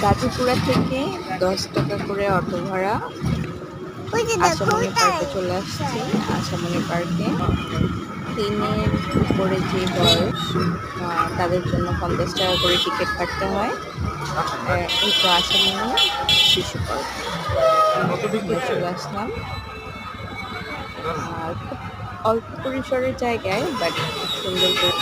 গাজীপুরা থেকে 10 টাকা করে অটো ভাড়া আশামনি পার্কে চলে আসছি। আশামনি পার্কে 3-এর উপরে যে বয়স তাদের জন্য 50 টাকা করে টিকিট কাটতে হয়। এই তো আশামনি শিশু পার্ক আমরা চলে আসলাম। খুব অল্প পরিসরের জায়গায় বাট খুব সুন্দর করে